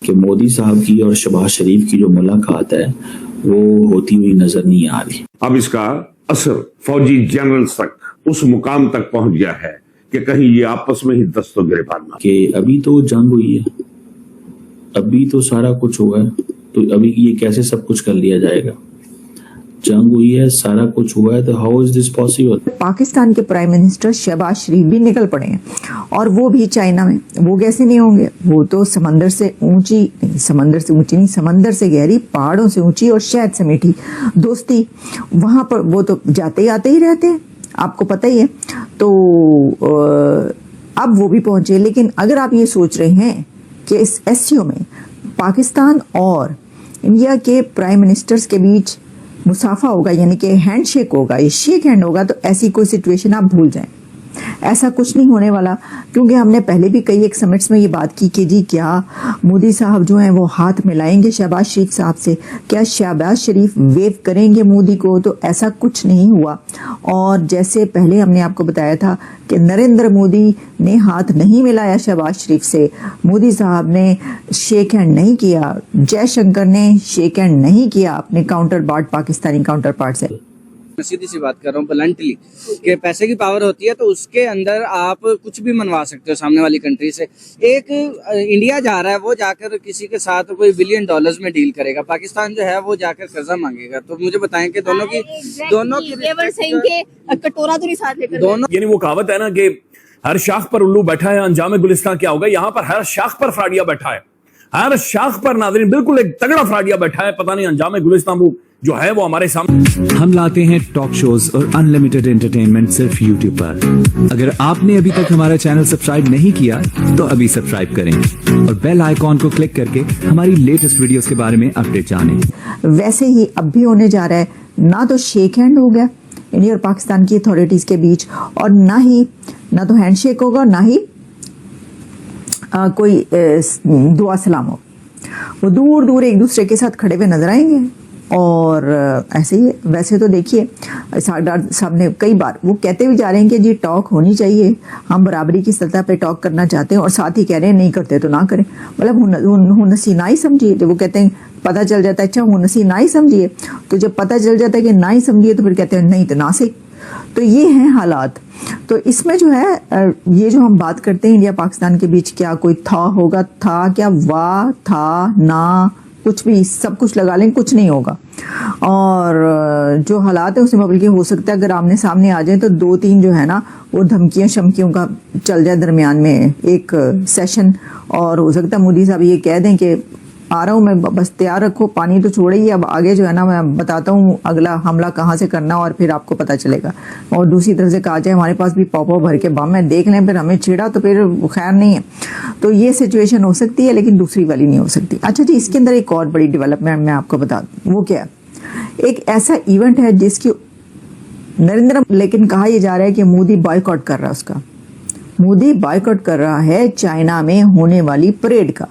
कि मोदी साहब की और शहबाज शरीफ की जो मुलाकात है वो होती हुई नजर नहीं आ रही। अब इसका असर फौजी जनरल्स तक उस मुकाम तक पहुंच गया है कि कहीं ये आपस में ही दस्तों गिरफ्तार ना कि अभी तो जंग हुई है, अभी तो सारा कुछ हुआ है, तो अभी ये कैसे सब कुछ कर लिया जाएगा? जंग हुई है, सारा कुछ हुआ है, तो how is this possible? Pakistan के प्राइम मिनिस्टर शहबाज शरीफ भी निकल पड़े हैं, और वो भी चाइना में। वो कैसे नहीं होंगे? वो तो समंदर से ऊंची नहीं, समंदर से गहरी, पहाड़ों से ऊंची और शहद से मीठी दोस्ती, वहां पर वो तो जाते आते ही रहते हैं, आपको पता ही है। तो अब वो भी पहुंचे। लेकिन अगर आप ये सोच रहे हैं कि इस एससीओ में पाकिस्तान और इंडिया के प्राइम मिनिस्टर्स के बीच मुसाफा होगा, यानी कि हैंडशेक होगा, ये शेक हैंड होगा, तो ऐसी कोई सिचुएशन आप भूल जाएं। ऐसा कुछ नहीं होने वाला, क्योंकि हमने पहले भी कई एक समिट्स में ये बात की कि जी क्या मोदी साहब जो हैं वो हाथ मिलाएंगे शहबाज शरीफ साहब से, क्या शहबाज शरीफ वेव करेंगे मोदी को? तो ऐसा कुछ नहीं हुआ। और जैसे पहले हमने आपको बताया था कि नरेंद्र मोदी ने हाथ नहीं मिलाया शहबाज शरीफ से, मोदी साहब ने शेक हैंड नहीं किया, जयशंकर ने शेक हैंड नहीं किया अपने counter part, Pakistani counter part से। सीधी सी बात कर रहा हूँ ब्लंटली कि पैसे की पावर होती है तो उसके अंदर आप कुछ भी मनवा सकते हो सामने वाली कंट्री से। एक इंडिया जा रहा है, वो जाकर किसी के साथ कोई $1 बिलियन में डील करेगा, पाकिस्तान जो है वो जाकर कर्जा मांगेगा। तो मुझे बताएं कि दोनों की कटोरा तो नहीं साथ लेकर दोनों, यानी वो कहावत है ना कि हर शाख पर उल्लू बैठा है, अंजाम गुलिस्तान क्या होगा। यहां पर हर शाख पर फ्राडिया बैठा है, हर शाख पर नाज़रीन बिल्कुल एक तगड़ा फ्राडिया बैठा है। पता नहीं अंजाम गुलिस्तान वो जो है वो हमारे सामने। हम लाते हैं टॉक शोज और अनलिमिटेड एंटरटेनमेंट सिर्फ यूट्यूब पर। अगर आपने अभी तक हमारा चैनल सब्सक्राइब नहीं किया तो अभी सब्सक्राइब करें और बेल आइकॉन को क्लिक करके हमारी लेटेस्ट वीडियोस के बारे में अपडेट जानें। वैसे ही अब भी होने जा रहा है, ना तो शेक हैंड हो गया इंडिया और पाकिस्तान की अथॉरिटीज के बीच, और ना तो हैंडशेक होगा, ना ही कोई दुआ सलाम हो। वो दूर दूर एक दूसरे के साथ खड़े हुए नजर आएंगे। और ऐसे ही वैसे तो देखिए सरदार साहब ने कई बार वो कहते भी जा रहे हैं कि जी टॉक होनी चाहिए, हम बराबरी की सतह पे टॉक करना चाहते हैं, और साथ ही कह रहे हैं नहीं करते तो ना करें। मतलब हुनसी ना ही समझिए, तो वो कहते हैं पता चल जाता है अच्छा हुनसी ना ही समझिए, तो जब पता चल जाता है कि ना ही समझिए तो फिर कहते हैं नहीं तो ना सही। तो ये हैं हालात। तो इसमें जो है ये जो हम बात करते हैं इंडिया पाकिस्तान के बीच, क्या कोई था होगा, था क्या, वाह था ना, कुछ भी सब कुछ लगा लें, कुछ नहीं होगा। और जो हालात है उसमें बल्कि हो सकता है अगर आमने सामने आ जाए तो 2-3 जो है ना वो धमकियां शमकियों का चल जाए दरमियान में एक सेशन, और हो सकता है मोदी साहब ये कह दें कि आ रहा हूँ मैं, बस तैयार रखो, पानी तो छोड़े ही, अब आगे जो है ना मैं बताता हूँ अगला हमला कहाँ से करना और फिर आपको पता चलेगा। और दूसरी तरफ से कहा जाए हमारे पास भी पॉपो भर के बम है, देख लें, फिर हमें छेड़ा तो फिर खैर नहीं है। तो ये सिचुएशन हो सकती है, लेकिन दूसरी वाली नहीं हो सकती। अच्छा जी, इसके अंदर एक और बड़ी डेवलपमेंट मैं आपको बता दूँ, वो क्या है, एक ऐसा इवेंट है जिसकी नरेंद्र, लेकिन कहा यह जा रहा है कि मोदी बॉयकॉट कर रहा है उसका। मोदी बॉयकॉट कर रहा है चाइना में होने वाली परेड का।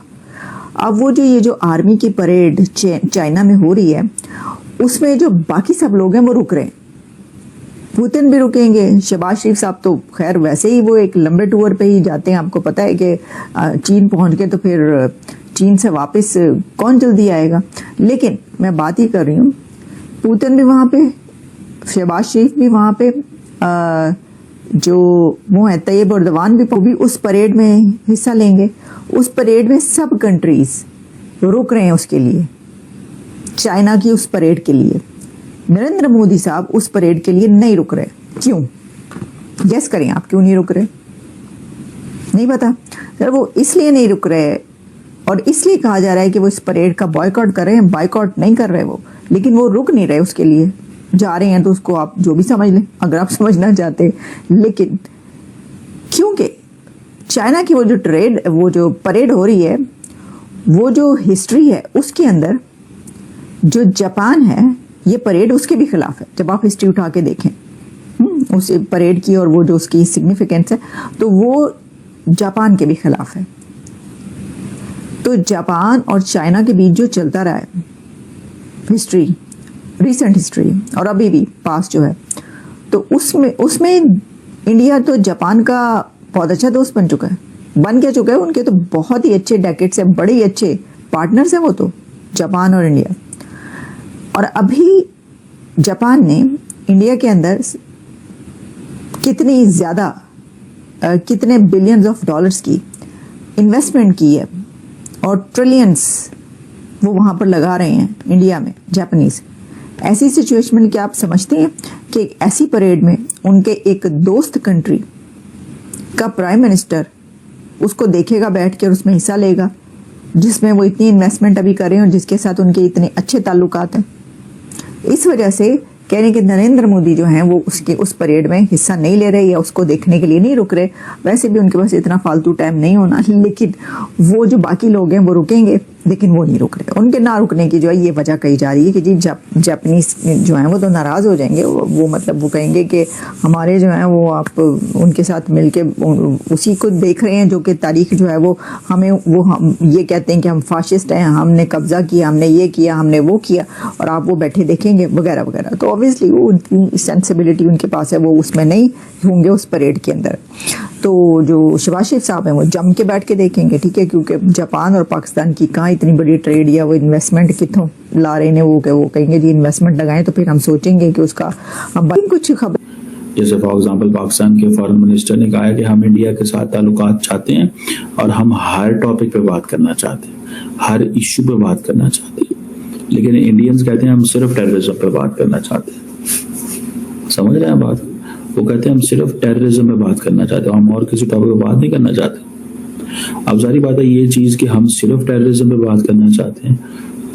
अब वो जो ये जो आर्मी की परेड चाइना में हो रही है उसमें जो बाकी सब लोग हैं वो रुक रहे हैं, पुतिन भी रुकेंगे, शहबाज शरीफ साहब तो खैर वैसे ही वो एक लंबे टूर पे ही जाते हैं, आपको पता है कि चीन पहुंच गए तो फिर चीन से वापस कौन जल्दी आएगा। लेकिन मैं बात ही कर रही हूँ, पुतिन भी वहाँ पे, शहबाज शरीफ भी वहाँ पे, जो वो है तैयब एर्दोगान भी उस परेड में हिस्सा लेंगे। उस परेड में सब कंट्रीज रुक रहे हैं उसके लिए, चाइना की उस परेड के लिए। नरेंद्र मोदी साहब उस परेड के लिए नहीं रुक रहे, क्यों? गेस करें आप, क्यों नहीं रुक रहे? नहीं पता सर, वो इसलिए नहीं रुक रहे, और इसलिए कहा जा रहा है कि वो इस परेड का बॉयकॉट कर रहे हैं। बॉयकॉट नहीं कर रहे वो, लेकिन वो रुक नहीं रहे, उसके लिए जा रहे हैं, तो उसको आप जो भी समझ लें अगर आप समझना चाहते हैं। लेकिन क्योंकि चाइना की वो जो परेड हो रही है, वो जो हिस्ट्री है उसके अंदर जो जापान है, ये परेड उसके भी खिलाफ है। जब आप हिस्ट्री उठा के देखें उस परेड की और वो जो उसकी सिग्निफिकेंस है, तो वो जापान के भी खिलाफ है। तो जापान और चाइना के बीच जो चलता रहा है हिस्ट्री, रिसेंट हिस्ट्री और अभी भी पास्ट जो है, तो उसमें इंडिया तो जापान का बहुत अच्छा दोस्त बन चुका है, बन क्या चुका है। उनके तो बहुत ही अच्छे डेकेट्स हैं, बड़े ही अच्छे पार्टनर्स हैं वो तो, जापान और इंडिया। और अभी जापान ने इंडिया के अंदर कितनी ज़्यादा कितने बिलियंस ऑफ डॉलर्स की इन्वेस्टमेंट की है और ट्रिलियंस वो वहाँ पर लगा रहे हैं इंडिया में जापानीज। ऐसी सिचुएशन में क्या आप समझते हैं कि एक ऐसी परेड में उनके एक दोस्त कंट्री का प्राइम मिनिस्टर उसको देखेगा बैठ के और उसमें हिस्सा लेगा, जिसमें वो इतनी इन्वेस्टमेंट अभी कर रहे हैं और जिसके साथ उनके इतने अच्छे ताल्लुकात हैं। इस वजह से कह रहे हैं कि नरेंद्र मोदी जो हैं वो उस परेड में हिस्सा नहीं ले रहे या उसको देखने के लिए नहीं रुक रहे। वैसे भी उनके पास इतना फालतू टाइम नहीं होना, लेकिन वो जो बाकी लोग हैं वो रुकेंगे, लेकिन वो नहीं रुक रहे। उनके ना रुकने की जो है ये वजह कही जा रही है कि जी जापानीज जो हैं वो तो नाराज़ हो जाएंगे। वो मतलब वो कहेंगे कि हमारे जो हैं वो आप उनके साथ मिलके उसी को देख रहे हैं जो कि तारीख जो है वो हमें हम ये कहते हैं कि हम फाशिस्ट हैं, हमने कब्जा किया, हमने ये किया, हमने वो किया, और आप वो बैठे देखेंगे वगैरह वगैरह। तो ऑब्वियसली वो उनकी सेंसिबिलिटी उनके पास है, वो उसमें नहीं होंगे उस परेड के अंदर। तो जो शहबाज शरीफ साहब हैं वो जम के बैठ के देखेंगे, ठीक है, क्योंकि जापान और पाकिस्तान की कहाँ इतनी बड़ी ट्रेड या वो इन्वेस्टमेंट कितों ला रहे हैं। वो कहेंगे जी इन्वेस्टमेंट लगाएं तो फिर हम सोचेंगे कि उसका हम कुछ खबर। जैसे फॉर एग्जांपल पाकिस्तान के फॉरेन मिनिस्टर ने कहा है कि हम इंडिया के साथ ताल्लुकात चाहते हैं और हम हर टॉपिक पे बात करना चाहते हैं, हर इशू पे बात करना चाहते हैं, लेकिन इंडियंस कहते हैं हम सिर्फ टेररिज्म पे बात करना चाहते हैं। समझ रहे हैं बात? वो कहते हैं हम सिर्फ टेररिज्म पे बात करना चाहते हैं, हम और किसी टॉपिक पे बात नहीं करना चाहते। अब जारी बात है ये चीज कि हम सिर्फ टेररिज्म पे बात करना चाहते हैं,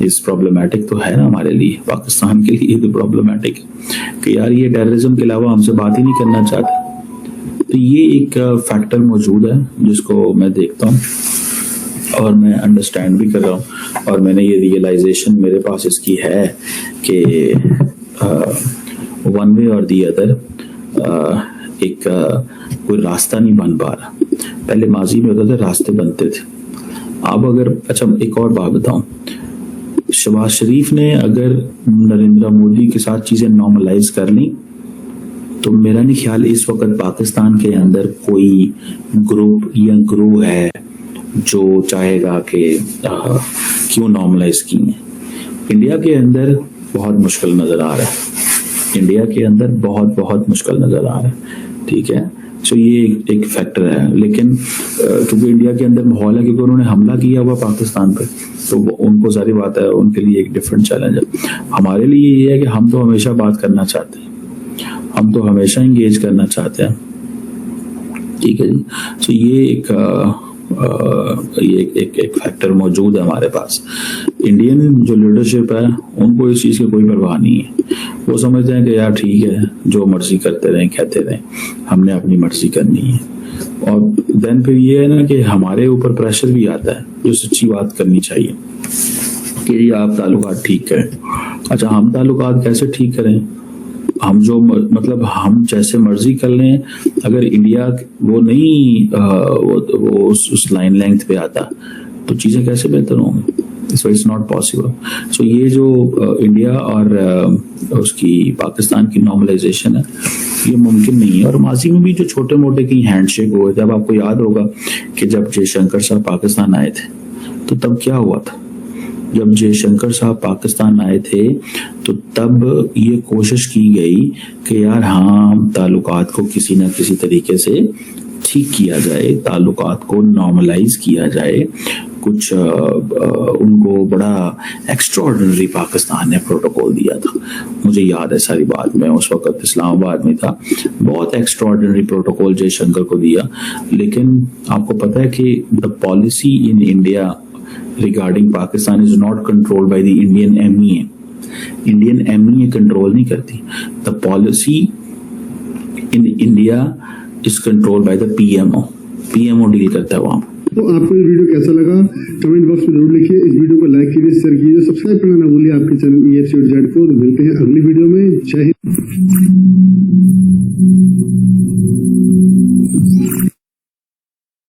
इस प्रॉब्लमेटिक तो है ना हमारे लिए, पाकिस्तान के लिए भी प्रॉब्लमेटिक है कि यार ये टेररिज्म के अलावा हमसे बात ही नहीं करना चाहते। तो ये एक फैक्टर मौजूद है जिसको मैं देखता हूँ और मैं अंडरस्टैंड भी कर रहा हूँ, और मैंने ये रियलाइजेशन मेरे पास इसकी है कि वन वे और दी अदर एक कोई रास्ता नहीं बन पा रहा। पहले माजी में होता था रास्ते बनते थे, अब अगर अच्छा एक और बात बताऊं, शहबाज शरीफ ने अगर नरेंद्र मोदी के साथ चीजें नॉर्मलाइज कर ली तो मेरा नहीं ख्याल इस वक्त पाकिस्तान के अंदर कोई ग्रुप या ग्रुप है जो चाहेगा कि क्यों नॉर्मलाइज की है। इंडिया के अंदर बहुत मुश्किल नजर आ रहा है, इंडिया के अंदर बहुत मुश्किल नजर आ रहा है, ठीक है। तो ये एक फैक्टर है, लेकिन क्योंकि इंडिया के अंदर माहौल है, क्योंकि उन्होंने हमला किया हुआ पाकिस्तान पे, तो उनको सारी बात है, उनके लिए एक डिफरेंट चैलेंज है। हमारे लिए ये है कि हम तो हमेशा बात करना चाहते हैं, हम तो हमेशा इंगेज करना चाहते हैं, ठीक है जी। तो ये एक फैक्टर मौजूद है हमारे पास। इंडियन जो लीडरशिप है उनको इस चीज़ की कोई परवाह नहीं है, वो समझते हैं कि यार ठीक है जो मर्जी करते रहें, कहते रहें, हमने अपनी मर्जी करनी है। और देन फिर ये है ना कि हमारे ऊपर प्रेशर भी आता है जो सच्ची बात करनी चाहिए कि आप ताल्लुकात ठीक करें। अच्छा, हम ताल्लुकात कैसे ठीक करें? हम जो मतलब हम जैसे मर्जी कर लें, अगर इंडिया वो नहीं वो उस लाइन लेंथ पे आता तो चीजें कैसे बेहतर होंगी? So it's not possible. So ये जो इंडिया और उसकी पाकिस्तान की नॉर्मलाइजेशन है ये मुमकिन नहीं है। और माजी में भी जो छोटे मोटे कहीं हैंडशेक हुए थे, अब आपको याद होगा कि जब जयशंकर साहब पाकिस्तान आए थे तो तब क्या हुआ था? जब जयशंकर साहब पाकिस्तान आए थे तो तब ये कोशिश की गई कि यार हाँ ताल्लुकात को किसी ना किसी तरीके से ठीक किया जाए, ताल्लुकात को नॉर्मलाइज किया जाए। कुछ उनको बड़ा एक्स्ट्राऑर्डिनरी पाकिस्तान ने प्रोटोकॉल दिया था, मुझे याद है सारी बात। मैं उस वक्त इस्लामाबाद में था, बहुत एक्स्ट्राऑर्डिनरी प्रोटोकॉल जयशंकर को दिया। लेकिन आपको पता है कि the policy in India regarding Pakistan is not controlled by the Indian MEA. Indian MEA control नहीं करती। The policy in India is controlled by the PMO. PMO deal करता है वहाँ। तो आपको ये वीडियो कैसा लगा कमेंट बॉक्स में जरूर लिखिए। इस वीडियो को लाइक कीजिए, शेयर कीजिए, सब्सक्राइब करना ना भूलिए आपके चैनल EFC को। मिलते हैं अगली वीडियो में। जय हिंद।